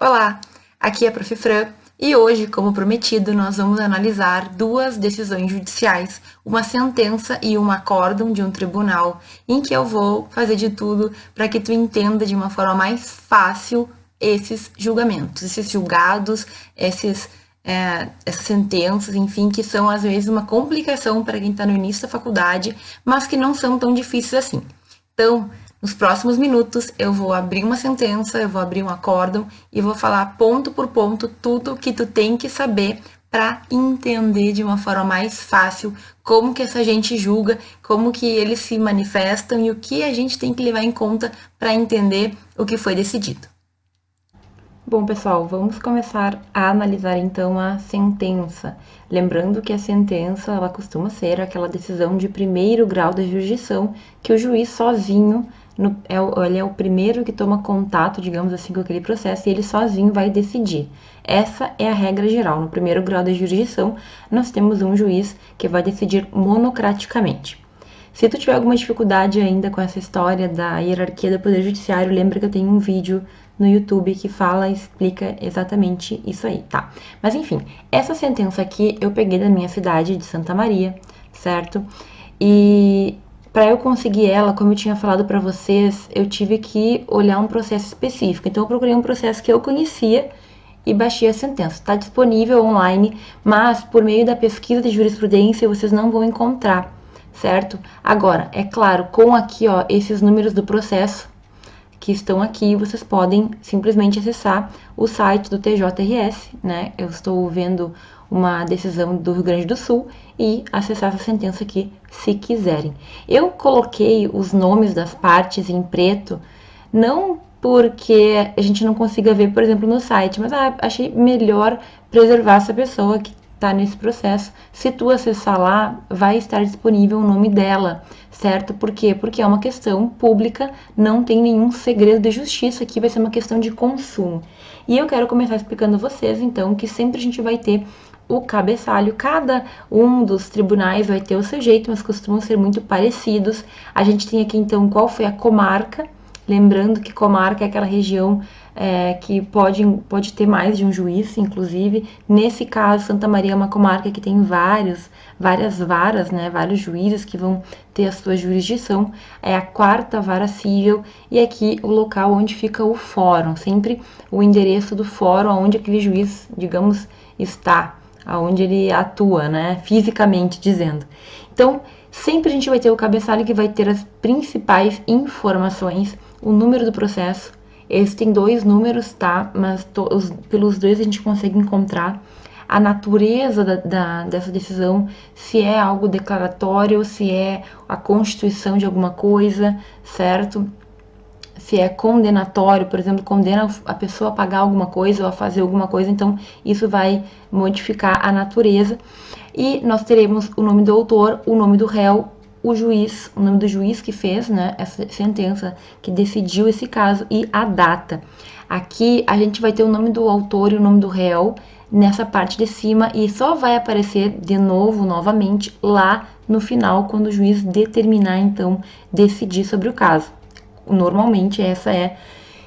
Olá, aqui é a Prof. Fran e hoje, como prometido, nós vamos analisar duas decisões judiciais, uma sentença e um acórdão de um tribunal, em que eu vou fazer de tudo para que tu entenda de uma forma mais fácil esses julgamentos, esses julgados, essas sentenças, enfim, que são às vezes uma complicação para quem está no início da faculdade, mas que não são tão difíceis assim. Então, nos próximos minutos, eu vou abrir uma sentença, eu vou abrir um acórdão e vou falar ponto por ponto tudo que tu tem que saber para entender de uma forma mais fácil como que essa gente julga, como que eles se manifestam e o que a gente tem que levar em conta para entender o que foi decidido. Bom, pessoal, vamos começar a analisar então a sentença. Lembrando que a sentença, ela costuma ser aquela decisão de primeiro grau da jurisdição que o juiz sozinho, ele é o primeiro que toma contato, digamos assim, com aquele processo e ele sozinho vai decidir. Essa é a regra geral. No primeiro grau da jurisdição, nós temos um juiz que vai decidir monocraticamente. Se tu tiver alguma dificuldade ainda com essa história da hierarquia do Poder Judiciário, lembra que eu tenho um vídeo no YouTube que fala e explica exatamente isso aí, tá? Mas enfim, essa sentença aqui eu peguei da minha cidade de Santa Maria, certo? E para eu conseguir ela, como eu tinha falado para vocês, eu tive que olhar um processo específico. Então eu procurei um processo que eu conhecia e baixei a sentença. Está disponível online, mas por meio da pesquisa de jurisprudência vocês não vão encontrar, certo? Agora, é claro, com aqui, ó, esses números do processo que estão aqui, vocês podem simplesmente acessar o site do TJRS, né? Eu estou vendo uma decisão do Rio Grande do Sul e acessar essa sentença aqui, se quiserem. Eu coloquei os nomes das partes em preto, não porque a gente não consiga ver, por exemplo, no site, mas achei melhor preservar essa pessoa que tá nesse processo. Se tu acessar lá, vai estar disponível o nome dela, certo? Por quê? Porque é uma questão pública, não tem nenhum segredo de justiça, aqui vai ser uma questão de consumo. E eu quero começar explicando a vocês, então, que sempre a gente vai ter o cabeçalho, cada um dos tribunais vai ter o seu jeito, mas costumam ser muito parecidos. A gente tem aqui, então, qual foi a comarca, lembrando que comarca é aquela região que pode ter mais de um juiz, inclusive. Nesse caso, Santa Maria é uma comarca que tem várias varas, né, vários juízes que vão ter a sua jurisdição. É a 4ª vara civil e aqui o local onde fica o fórum, sempre o endereço do fórum, onde aquele juiz, digamos, está, aonde ele atua, né, fisicamente dizendo. Então, sempre a gente vai ter o cabeçalho que vai ter as principais informações, o número do processo. Eles têm 2 números, tá? Mas pelos 2 a gente consegue encontrar a natureza dessa decisão, se é algo declaratório, se é a constituição de alguma coisa, certo? Se é condenatório, por exemplo, condena a pessoa a pagar alguma coisa ou a fazer alguma coisa, então isso vai modificar a natureza. E nós teremos o nome do autor, o nome do réu, o juiz, o nome do juiz que fez, né, essa sentença, que decidiu esse caso, e a data. Aqui a gente vai ter o nome do autor e o nome do réu nessa parte de cima e só vai aparecer de novo, novamente, lá no final, quando o juiz determinar, então, decidir sobre o caso. Normalmente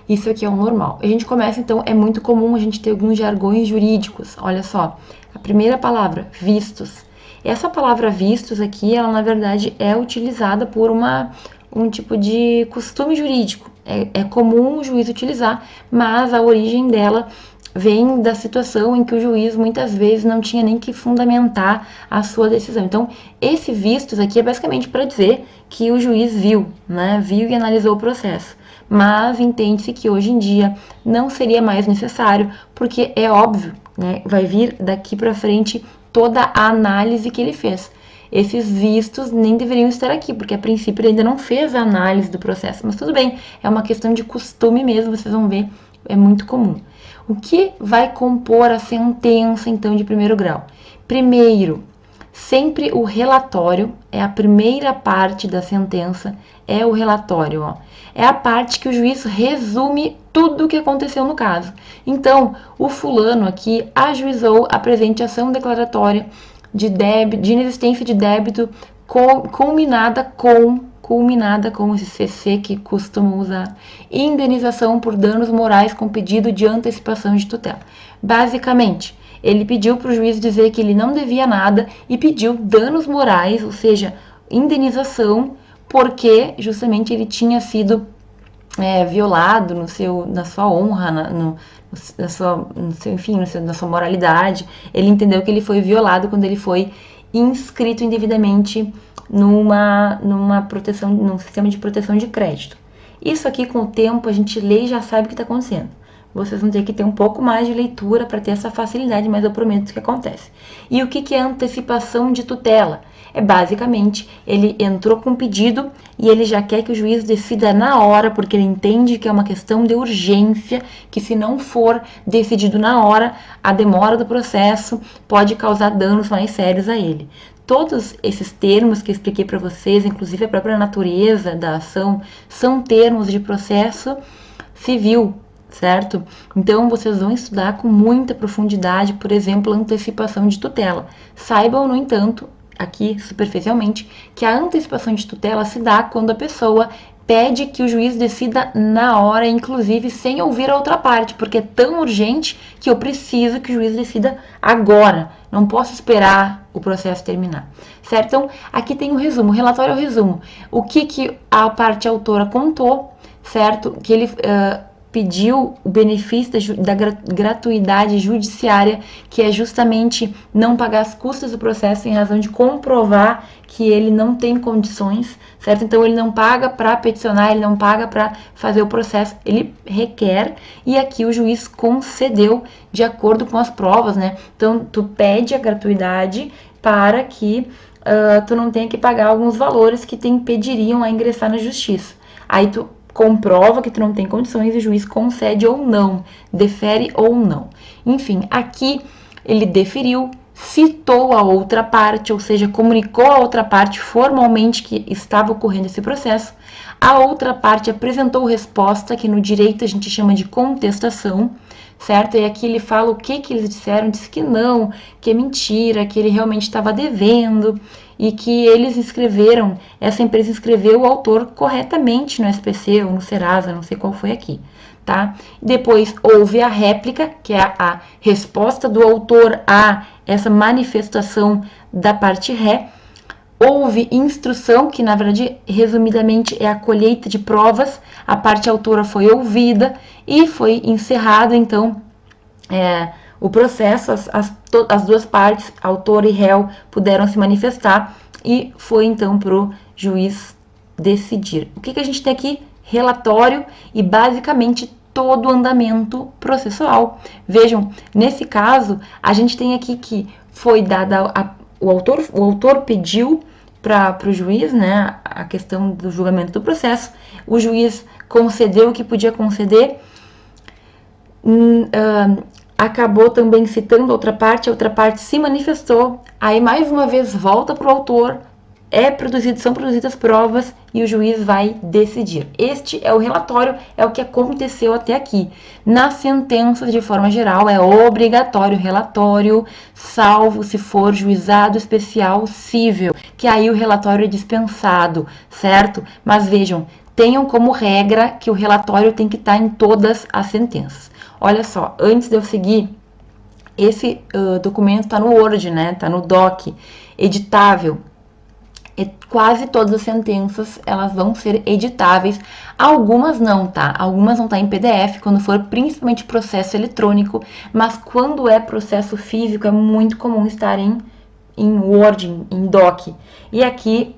isso aqui é o normal. A gente começa, então, é muito comum a gente ter alguns jargões jurídicos. Olha só, a primeira palavra, vistos. Essa palavra vistos aqui, ela na verdade é utilizada por um tipo de costume jurídico. É comum o juiz utilizar, mas a origem dela vem da situação em que o juiz muitas vezes não tinha nem que fundamentar a sua decisão. Então, esse vistos aqui é basicamente para dizer que o juiz viu, né? Viu e analisou o processo. Mas entende-se que hoje em dia não seria mais necessário, porque é óbvio, né? Vai vir daqui para frente toda a análise que ele fez. Esses vistos nem deveriam estar aqui, porque a princípio ele ainda não fez a análise do processo. Mas tudo bem, é uma questão de costume mesmo, vocês vão ver, é muito comum. O que vai compor a sentença, então, de primeiro grau? Primeiro, sempre o relatório, é a primeira parte da sentença, é o relatório, ó. É a parte que o juiz resume tudo o que aconteceu no caso. Então, o fulano aqui ajuizou a presente ação declaratória de inexistência de débito culminada com culminada com esse CC que costumam usar, indenização por danos morais com pedido de antecipação de tutela. Basicamente, ele pediu para o juiz dizer que ele não devia nada e pediu danos morais, ou seja, indenização, porque justamente ele tinha sido violado na sua honra, na sua moralidade. Ele entendeu que ele foi violado quando ele foi inscrito indevidamente num sistema de proteção de crédito. Isso aqui, com o tempo, a gente lê e já sabe o que está acontecendo. Vocês vão ter que ter um pouco mais de leitura para ter essa facilidade, mas eu prometo que acontece. E o que é antecipação de tutela? É basicamente, ele entrou com um pedido e ele já quer que o juiz decida na hora, porque ele entende que é uma questão de urgência, que se não for decidido na hora, a demora do processo pode causar danos mais sérios a ele. Todos esses termos que eu expliquei para vocês, inclusive a própria natureza da ação, são termos de processo civil, certo? Então, vocês vão estudar com muita profundidade, por exemplo, antecipação de tutela. Saibam, no entanto, aqui superficialmente, que a antecipação de tutela se dá quando a pessoa pede que o juiz decida na hora, inclusive sem ouvir a outra parte, porque é tão urgente que eu preciso que o juiz decida agora. Não posso esperar o processo terminar, certo? Então, aqui tem o resumo, o relatório é o resumo. O que a parte autora contou, certo? Que ele pediu o benefício da gratuidade judiciária, que é justamente não pagar as custas do processo em razão de comprovar que ele não tem condições, certo? Então, ele não paga para peticionar, ele não paga para fazer o processo, ele requer, e aqui o juiz concedeu de acordo com as provas, né? Então, tu pede a gratuidade para que tu não tenha que pagar alguns valores que te impediriam a ingressar na justiça. Aí tu comprova que tu não tem condições e o juiz concede ou não, defere ou não. Enfim, aqui ele deferiu, citou a outra parte, ou seja, comunicou a outra parte formalmente que estava ocorrendo esse processo. A outra parte apresentou resposta, que no direito a gente chama de contestação, certo? E aqui ele fala o que eles disseram, disse que não, que é mentira, que ele realmente estava devendo e que eles inscreveram, essa empresa inscreveu o autor corretamente no SPC ou no Serasa, não sei qual foi aqui, tá? Depois houve a réplica, que é a resposta do autor a essa manifestação da parte ré. Houve instrução, que na verdade, resumidamente, é a colheita de provas. A parte autora foi ouvida e foi encerrado, então, o processo. As duas partes, autor e réu, puderam se manifestar e foi, então, para o juiz decidir. O que a gente tem aqui? Relatório e, basicamente, todo o andamento processual. Vejam, nesse caso, a gente tem aqui que foi dada... O autor pediu para o juiz, né, a questão do julgamento do processo. O juiz concedeu o que podia conceder, acabou também citando a outra parte se manifestou, aí mais uma vez volta para o autor, são produzidas provas e o juiz vai decidir. Este é o relatório, é o que aconteceu até aqui. Nas sentenças, de forma geral, é obrigatório o relatório, salvo se for juizado especial cível, que aí o relatório é dispensado, certo? Mas vejam, tenham como regra que o relatório tem que estar em todas as sentenças. Olha só, antes de eu seguir, esse documento está no Word, né? Está no Doc, editável. Quase todas as sentenças, elas vão ser editáveis. Algumas não, tá? Algumas vão estar em PDF, quando for principalmente processo eletrônico, mas quando é processo físico, é muito comum estar em Word, em Doc. E aqui,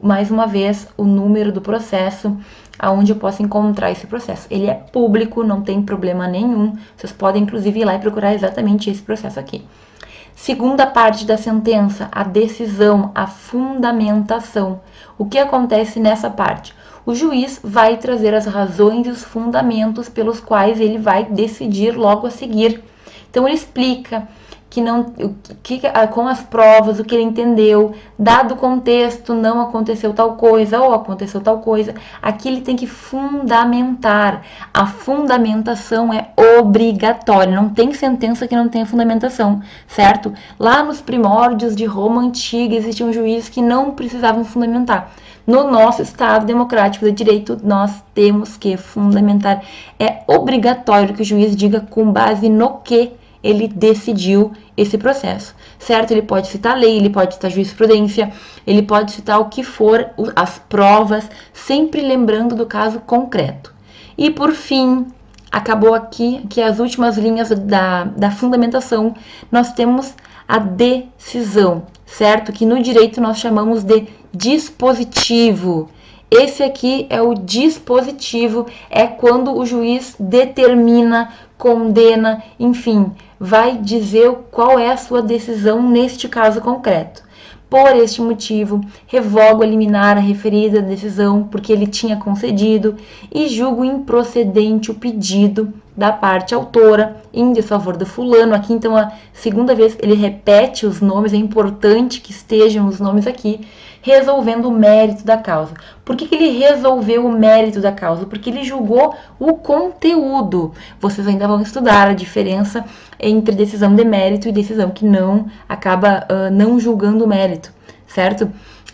mais uma vez, o número do processo, aonde eu posso encontrar esse processo. Ele é público, não tem problema nenhum. Vocês podem, inclusive, ir lá e procurar exatamente esse processo aqui. Segunda parte da sentença, a decisão, a fundamentação. O que acontece nessa parte? O juiz vai trazer as razões e os fundamentos pelos quais ele vai decidir logo a seguir. Então, ele explica que não, com as provas, o que ele entendeu, dado o contexto, não aconteceu tal coisa ou aconteceu tal coisa. Aqui ele tem que fundamentar. A fundamentação é obrigatória, não tem sentença que não tenha fundamentação, certo? Lá nos primórdios de Roma antiga existiam juízes que não precisavam fundamentar. No nosso Estado democrático de direito, nós temos que fundamentar. É obrigatório que o juiz diga com base no que ele decidiu esse processo, certo? Ele pode citar lei, ele pode citar jurisprudência, ele pode citar o que for, as provas, sempre lembrando do caso concreto. E por fim, acabou aqui que as últimas linhas da fundamentação, nós temos a decisão, certo? Que no direito nós chamamos de dispositivo. Esse aqui é o dispositivo, é quando o juiz determina, condena, enfim, vai dizer qual é a sua decisão neste caso concreto. Por este motivo, revogo a liminar a referida decisão porque ele tinha concedido e julgo improcedente o pedido da parte autora em desfavor do fulano. Aqui, então, a segunda vez ele repete os nomes, é importante que estejam os nomes aqui, resolvendo o mérito da causa. Por que ele resolveu o mérito da causa? Porque ele julgou o conteúdo. Vocês ainda vão estudar a diferença entre decisão de mérito e decisão que não acaba não julgando o mérito, certo?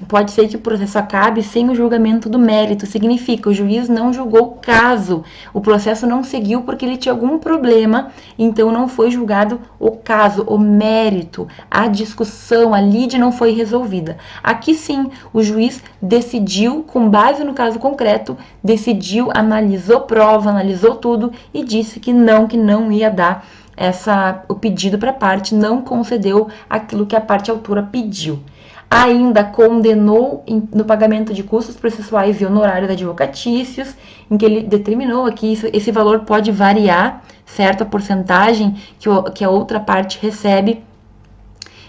Pode ser que o processo acabe sem o julgamento do mérito. Significa, o juiz não julgou o caso. O processo não seguiu porque ele tinha algum problema, então não foi julgado o caso, o mérito, a discussão, a lide não foi resolvida. Aqui sim, o juiz decidiu, com base no caso concreto, decidiu, analisou prova, analisou tudo e disse que não ia dar o pedido para a parte, não concedeu aquilo que a parte autora pediu. Ainda condenou no pagamento de custos processuais e honorários advocatícios, em que ele determinou aqui, esse valor pode variar, certo? A porcentagem que a outra parte recebe,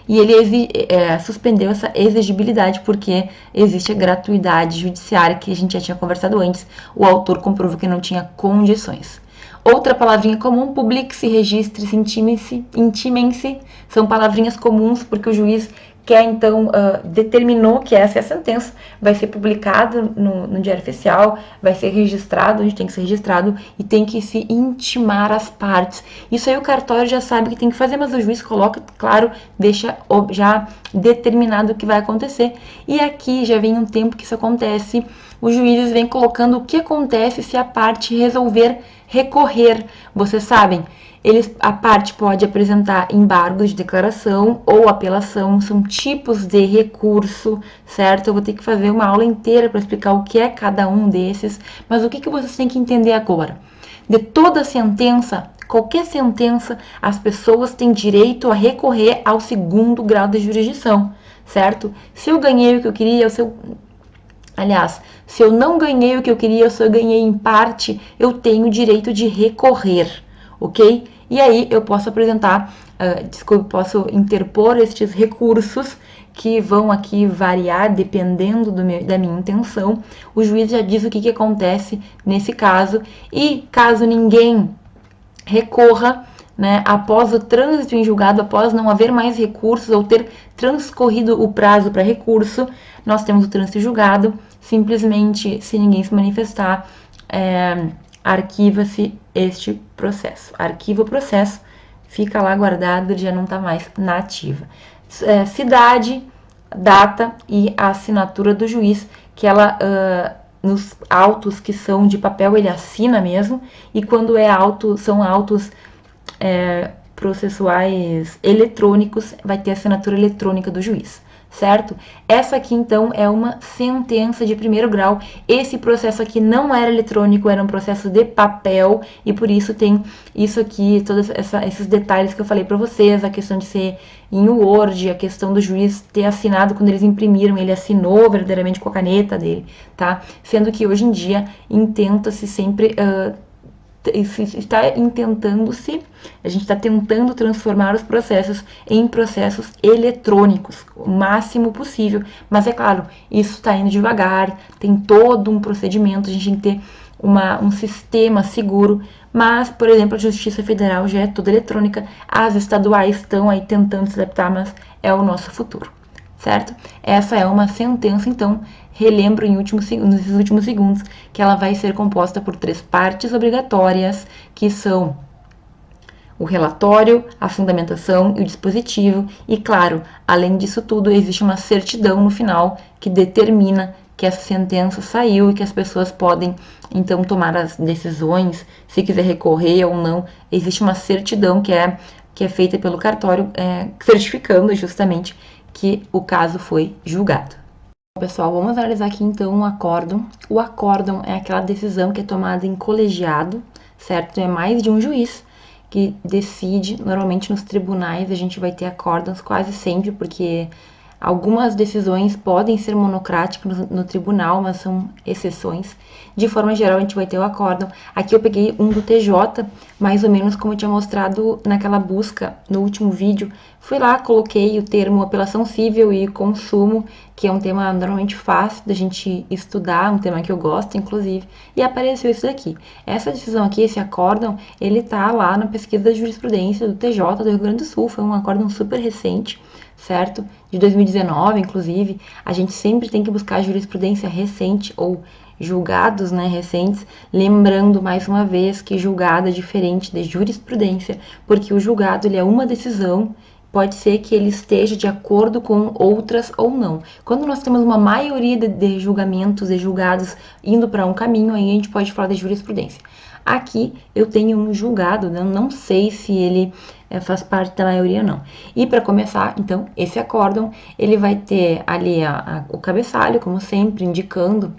e ele suspendeu essa exigibilidade porque existe a gratuidade judiciária, que a gente já tinha conversado antes, o autor comprovou que não tinha condições. Outra palavrinha comum, publique-se, registre-se, intimem-se, são palavrinhas comuns porque o juiz então, determinou que essa é a sentença, vai ser publicado no Diário Oficial, vai ser registrado, onde tem que ser registrado, e tem que se intimar as partes. Isso aí o cartório já sabe que tem que fazer, mas o juiz coloca, claro, deixa já determinado o que vai acontecer. E aqui já vem um tempo que isso acontece, os juízes vêm colocando o que acontece se a parte resolver recorrer. Vocês sabem, a parte pode apresentar embargos de declaração ou apelação, são tipos de recurso, certo? Eu vou ter que fazer uma aula inteira para explicar o que é cada um desses, mas o que vocês têm que entender agora? De toda sentença, qualquer sentença, as pessoas têm direito a recorrer ao segundo grau de jurisdição, certo? Se eu ganhei o que eu queria, se eu não ganhei o que eu queria, se eu ganhei em parte, eu tenho o direito de recorrer, ok? E aí eu posso apresentar, posso interpor estes recursos que vão aqui variar dependendo da minha intenção. O juiz já diz o que acontece nesse caso e caso ninguém recorra, né, após o trânsito em julgado, após não haver mais recursos ou ter transcorrido o prazo para recurso, nós temos o trânsito em julgado, simplesmente se ninguém se manifestar, arquiva-se este processo. Arquiva o processo, fica lá guardado, ele já não está mais na ativa. Cidade, data e a assinatura do juiz, que ela, nos autos que são de papel, ele assina mesmo, e quando são autos processuais eletrônicos, vai ter a assinatura eletrônica do juiz, certo? Essa aqui, então, é uma sentença de primeiro grau. Esse processo aqui não era eletrônico, era um processo de papel, e por isso tem isso aqui, todos esses detalhes que eu falei para vocês, a questão de ser em Word, a questão do juiz ter assinado quando eles imprimiram, ele assinou verdadeiramente com a caneta dele, tá? Sendo que hoje em dia intenta-se sempre... a gente está tentando transformar os processos em processos eletrônicos, o máximo possível, mas é claro, isso está indo devagar, tem todo um procedimento, a gente tem que ter um sistema seguro, Mas, por exemplo, a Justiça Federal já é toda eletrônica, as estaduais estão aí tentando se adaptar, mas é o nosso futuro, certo? Essa é uma sentença, então, relembro nesses últimos segundos que ela vai ser composta por 3 partes obrigatórias, que são o relatório, a fundamentação e o dispositivo. E, claro, além disso tudo, existe uma certidão no final que determina que essa sentença saiu e que as pessoas podem, então, tomar as decisões, se quiser recorrer ou não. Existe uma certidão que é feita pelo cartório, certificando justamente que o caso foi julgado. Pessoal, vamos analisar aqui então o acórdão. O acórdão é aquela decisão que é tomada em colegiado, certo? É mais de um juiz que decide. Normalmente nos tribunais a gente vai ter acórdãos quase sempre, porque algumas decisões podem ser monocráticas no tribunal, mas são exceções. De forma geral, a gente vai ter o acórdão. Aqui eu peguei um do TJ, mais ou menos como eu tinha mostrado naquela busca no último vídeo. Fui lá, coloquei o termo apelação civil e consumo, que é um tema normalmente fácil da gente estudar, um tema que eu gosto, inclusive, e apareceu isso daqui. Essa decisão aqui, esse acórdão, ele tá lá na pesquisa da jurisprudência do TJ do Rio Grande do Sul, foi um acórdão super recente, certo? De 2019, inclusive. A gente sempre tem que buscar jurisprudência recente ou julgados, né, recentes, lembrando mais uma vez que julgado é diferente de jurisprudência, porque o julgado ele é uma decisão, pode ser que ele esteja de acordo com outras ou não. Quando nós temos uma maioria de julgamentos e julgados indo para um caminho, aí a gente pode falar de jurisprudência. Aqui eu tenho um julgado, né? Não sei se ele faz parte da maioria ou não. E para começar, então, esse acórdão, ele vai ter ali o cabeçalho, como sempre, indicando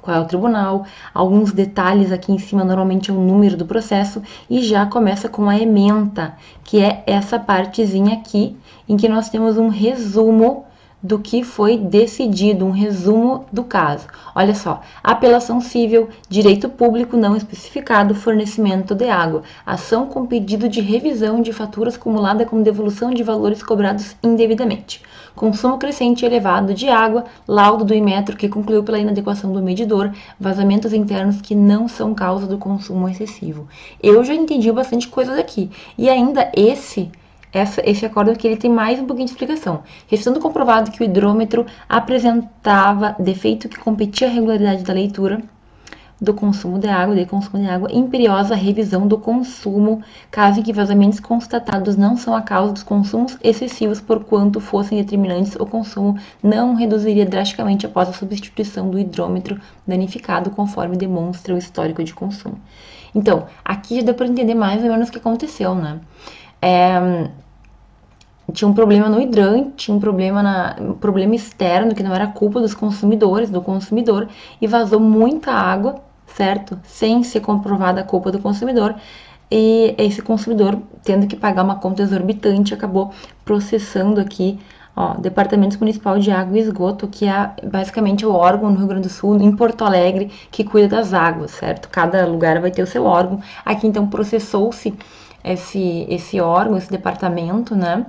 qual é o tribunal, alguns detalhes aqui em cima, normalmente é o número do processo, e já começa com a ementa, que é essa partezinha aqui, em que nós temos um resumo do que foi decidido, um resumo do caso. Olha só, apelação civil, direito público não especificado, fornecimento de água, ação com pedido de revisão de faturas acumulada com devolução de valores cobrados indevidamente, consumo crescente e elevado de água, laudo do Inmetro que concluiu pela inadequação do medidor, vazamentos internos que não são causa do consumo excessivo. Eu já entendi bastante coisa daqui, e ainda esse acórdão aqui ele tem mais um pouquinho de explicação. Restando comprovado que o hidrômetro apresentava defeito que competia à regularidade da leitura do consumo de água, imperiosa revisão do consumo, caso em que vazamentos constatados não são a causa dos consumos excessivos, porquanto fossem determinantes, o consumo não reduziria drasticamente após a substituição do hidrômetro danificado, conforme demonstra o histórico de consumo. Então, aqui já deu para entender mais ou menos o que aconteceu, né? Tinha um problema no hidrante, tinha um problema externo, que não era culpa dos consumidores, do consumidor, e vazou muita água, certo? Sem ser comprovada a culpa do consumidor, e esse consumidor, tendo que pagar uma conta exorbitante, acabou processando aqui, ó, Departamento Municipal de Água e Esgoto, que é basicamente o órgão no Rio Grande do Sul, em Porto Alegre, que cuida das águas, certo? Cada lugar vai ter o seu órgão. Aqui, então, processou-se esse órgão, esse departamento, né?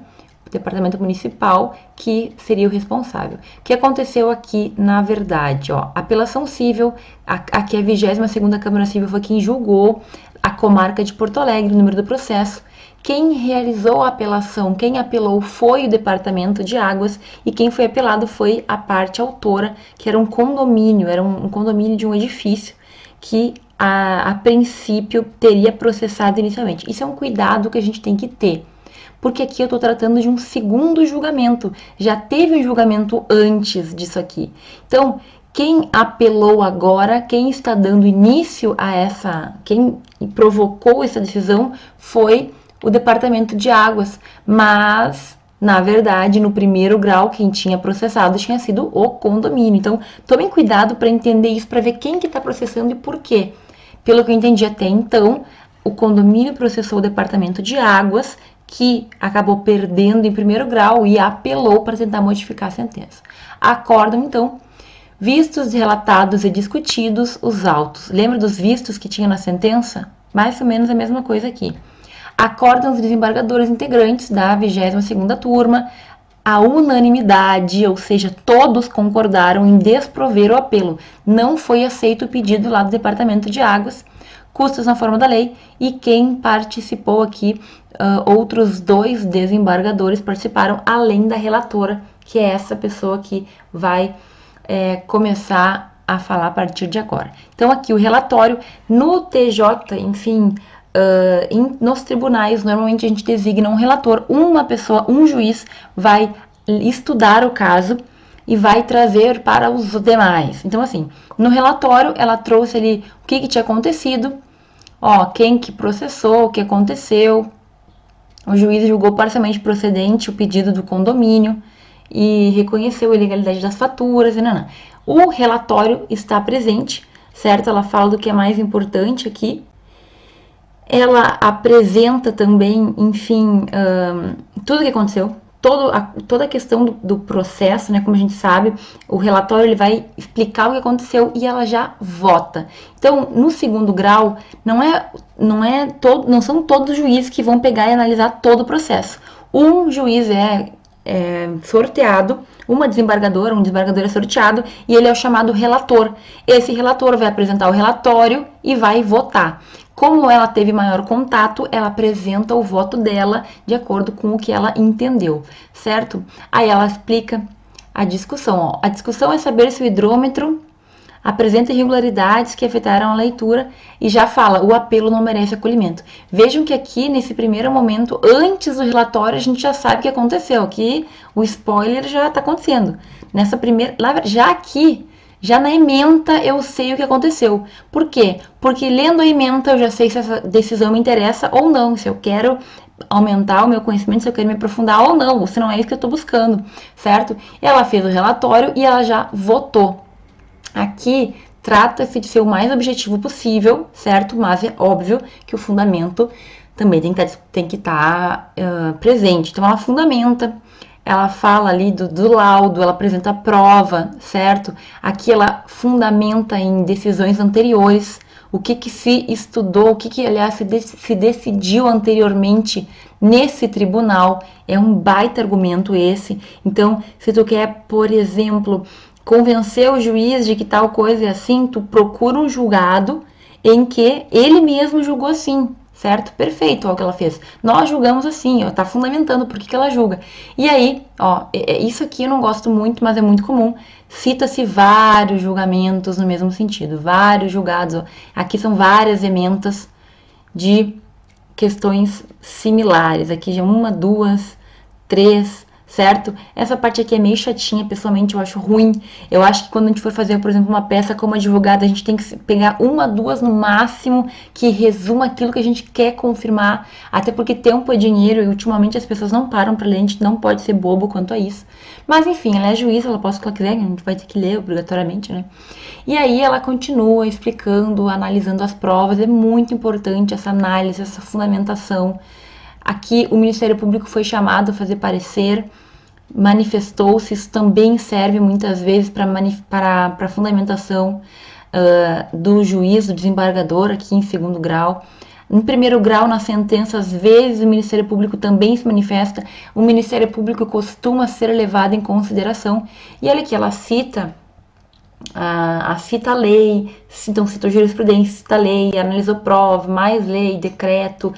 O departamento municipal, que seria o responsável. O que aconteceu aqui, na verdade, ó, apelação civil, aqui a 22ª Câmara Civil foi quem julgou a comarca de Porto Alegre, o número do processo. Quem realizou a apelação, quem apelou foi o Departamento de Águas, e quem foi apelado foi a parte autora, que era um condomínio de um edifício que a princípio teria processado inicialmente. Isso é um cuidado que a gente tem que ter, porque aqui eu estou tratando de um segundo julgamento, já teve um julgamento antes disso aqui. Então, quem apelou agora, quem está dando início quem provocou essa decisão foi o Departamento de Águas, mas, na verdade, no primeiro grau, quem tinha processado tinha sido o condomínio. Então, tomem cuidado para entender isso, para ver quem que está processando e por quê. Pelo que eu entendi até então, o condomínio processou o Departamento de Águas, que acabou perdendo em primeiro grau e apelou para tentar modificar a sentença. Acórdão, então, vistos, relatados e discutidos os autos. Lembra dos vistos que tinha na sentença? Mais ou menos a mesma coisa aqui. Acórdão os desembargadores integrantes da 22ª turma a unanimidade, ou seja, todos concordaram em desprover o apelo. Não foi aceito o pedido lá do Departamento de Águas, custas na forma da lei, e quem participou aqui, outros 2 desembargadores participaram, além da relatora, que é essa pessoa que vai começar a falar a partir de agora. Então, aqui o relatório no TJ, enfim, nos tribunais, normalmente a gente designa um relator, uma pessoa, um juiz vai estudar o caso e vai trazer para os demais. Então, assim, no relatório ela trouxe ali o que tinha acontecido, quem que processou, o que aconteceu. O juiz julgou parcialmente procedente o pedido do condomínio e reconheceu a ilegalidade das faturas. O relatório está presente, certo? Ela fala do que é mais importante aqui. Ela apresenta também, enfim, tudo o que aconteceu, toda a questão do processo, né? Como a gente sabe, o relatório ele vai explicar o que aconteceu e ela já vota. Então, no segundo grau, não são todos os juízes que vão pegar e analisar todo o processo. Um juiz é sorteado, uma desembargadora, um desembargador é sorteado e ele é o chamado relator. Esse relator vai apresentar o relatório e vai votar. Como ela teve maior contato, ela apresenta o voto dela de acordo com o que ela entendeu, certo? Aí ela explica a discussão. A discussão é saber se o hidrômetro apresenta irregularidades que afetaram a leitura e já fala, o apelo não merece acolhimento. Vejam que aqui, nesse primeiro momento, antes do relatório, a gente já sabe o que aconteceu, que o spoiler já está acontecendo. Nessa primeira, já aqui, já na ementa eu sei o que aconteceu. Por quê? Porque lendo a ementa eu já sei se essa decisão me interessa ou não, se eu quero aumentar o meu conhecimento, se eu quero me aprofundar ou não, ou se não é isso que eu estou buscando, certo? Ela fez o relatório e ela já votou. Aqui trata-se de ser o mais objetivo possível, certo? Mas é óbvio que o fundamento também tem que estar presente. Então ela fundamenta, ela fala ali do laudo, ela apresenta a prova, certo? Aqui ela fundamenta em decisões anteriores, o que se estudou, o que aliás, se decidiu anteriormente nesse tribunal. É um baita argumento esse. Então, se tu quer, por exemplo, convencer o juiz de que tal coisa é assim, tu procura um julgado em que ele mesmo julgou assim, certo? Perfeito, o que ela fez. Nós julgamos assim, tá fundamentando por que ela julga. E aí, isso aqui eu não gosto muito, mas é muito comum. Cita-se vários julgamentos no mesmo sentido, vários julgados. Aqui são várias ementas de questões similares. Aqui já 1, 2, 3, certo? Essa parte aqui é meio chatinha, pessoalmente eu acho ruim. Eu acho que quando a gente for fazer, por exemplo, uma peça como advogada, a gente tem que pegar 1, 2 no máximo que resuma aquilo que a gente quer confirmar, até porque tempo é dinheiro e ultimamente as pessoas não param para ler, a gente não pode ser bobo quanto a isso. Mas enfim, ela é juíza, ela pode o que ela quiser, a gente vai ter que ler obrigatoriamente, né? E aí ela continua explicando, analisando as provas, é muito importante essa análise, essa fundamentação. Aqui o Ministério Público foi chamado a fazer parecer, manifestou-se, isso também serve muitas vezes para a fundamentação do juiz, do desembargador, aqui em segundo grau. Em primeiro grau, na sentença, às vezes o Ministério Público também se manifesta, o Ministério Público costuma ser levado em consideração, e olha aqui, ela cita a lei, então citou jurisprudência, cita a lei, analisou prova, mais lei, decreto,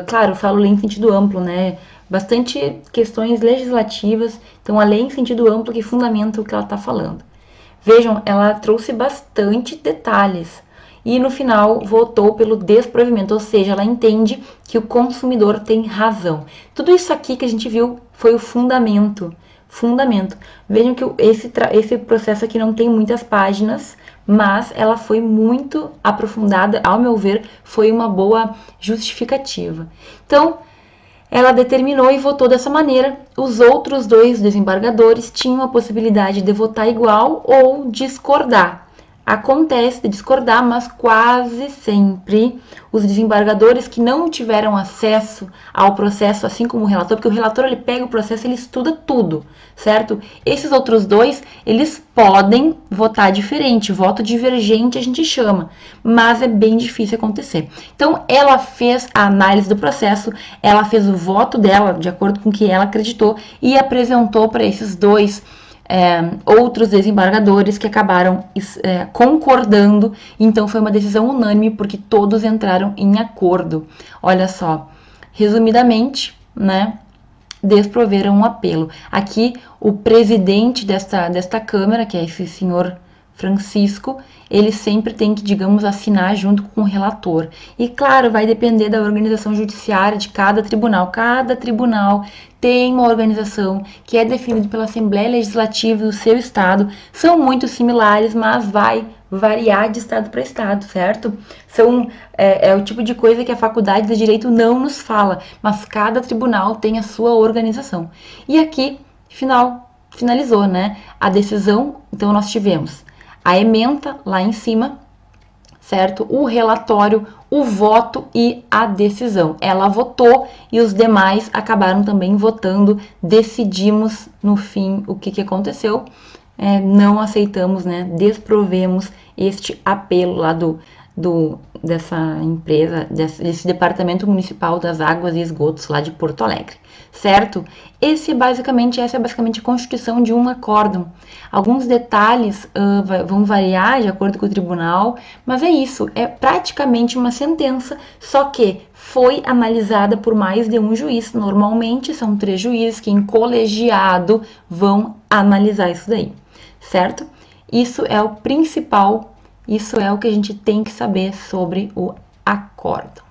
claro, eu falo lei em sentido amplo, né? Bastante questões legislativas, então a lei em sentido amplo que fundamenta o que ela está falando. Vejam, ela trouxe bastante detalhes e no final votou pelo desprovimento, ou seja, ela entende que o consumidor tem razão. Tudo isso aqui que a gente viu foi o fundamento. Vejam que esse processo aqui não tem muitas páginas, mas ela foi muito aprofundada, ao meu ver, foi uma boa justificativa. Então, ela determinou e votou dessa maneira. Os outros 2 desembargadores tinham a possibilidade de votar igual ou discordar. Acontece de discordar, mas quase sempre os desembargadores que não tiveram acesso ao processo, assim como o relator, porque o relator ele pega o processo, ele estuda tudo, certo? Esses outros 2, eles podem votar diferente, voto divergente a gente chama, mas é bem difícil acontecer. Então, ela fez a análise do processo, ela fez o voto dela, de acordo com o que ela acreditou, e apresentou para esses 2 outros desembargadores que acabaram concordando, então foi uma decisão unânime porque todos entraram em acordo. Olha só, resumidamente, né, desproveram um apelo. Aqui, o presidente desta Câmara, que é esse senhor Francisco, ele sempre tem que, digamos, assinar junto com o relator. E, claro, vai depender da organização judiciária de cada tribunal. Cada tribunal tem uma organização que é definida pela Assembleia Legislativa do seu estado. São muito similares, mas vai variar de estado para estado, certo? É o tipo de coisa que a Faculdade de Direito não nos fala, mas cada tribunal tem a sua organização. E aqui, finalizou, né? A decisão, então nós tivemos a ementa lá em cima, certo? O relatório, o voto e a decisão. Ela votou e os demais acabaram também votando. Decidimos no fim o que aconteceu. Não aceitamos, né? Desprovemos este apelo lá dessa empresa, desse Departamento Municipal das Águas e Esgotos lá de Porto Alegre, certo? Essa é basicamente a constituição de um acórdão. Alguns detalhes vão variar de acordo com o tribunal, mas é isso, é praticamente uma sentença, só que foi analisada por mais de um juiz. Normalmente são 3 juízes que em colegiado vão analisar isso daí, certo? Isso é o principal. Isso é o que a gente tem que saber sobre o acórdão.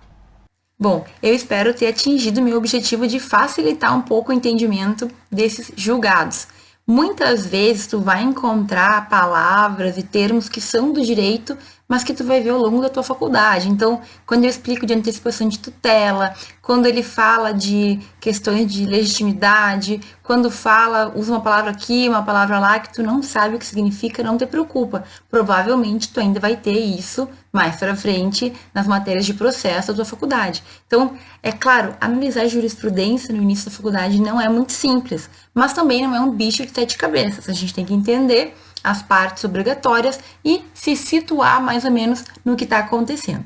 Bom, eu espero ter atingido meu objetivo de facilitar um pouco o entendimento desses julgados. Muitas vezes tu vai encontrar palavras e termos que são do direito, mas que tu vai ver ao longo da tua faculdade. Então, quando eu explico de antecipação de tutela, quando ele fala de questões de legitimidade, quando usa uma palavra aqui, uma palavra lá, que tu não sabe o que significa, não te preocupa. Provavelmente tu ainda vai ter isso mais para frente nas matérias de processo da tua faculdade. Então, é claro, analisar jurisprudência no início da faculdade não é muito simples, mas também não é um bicho de 7 cabeças. A gente tem que entender as partes obrigatórias e se situar mais ou menos no que está acontecendo.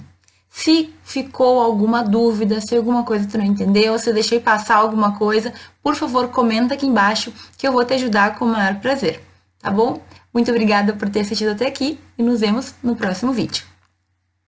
Se ficou alguma dúvida, se alguma coisa tu não entendeu, se eu deixei passar alguma coisa, por favor, comenta aqui embaixo que eu vou te ajudar com o maior prazer, tá bom? Muito obrigada por ter assistido até aqui e nos vemos no próximo vídeo.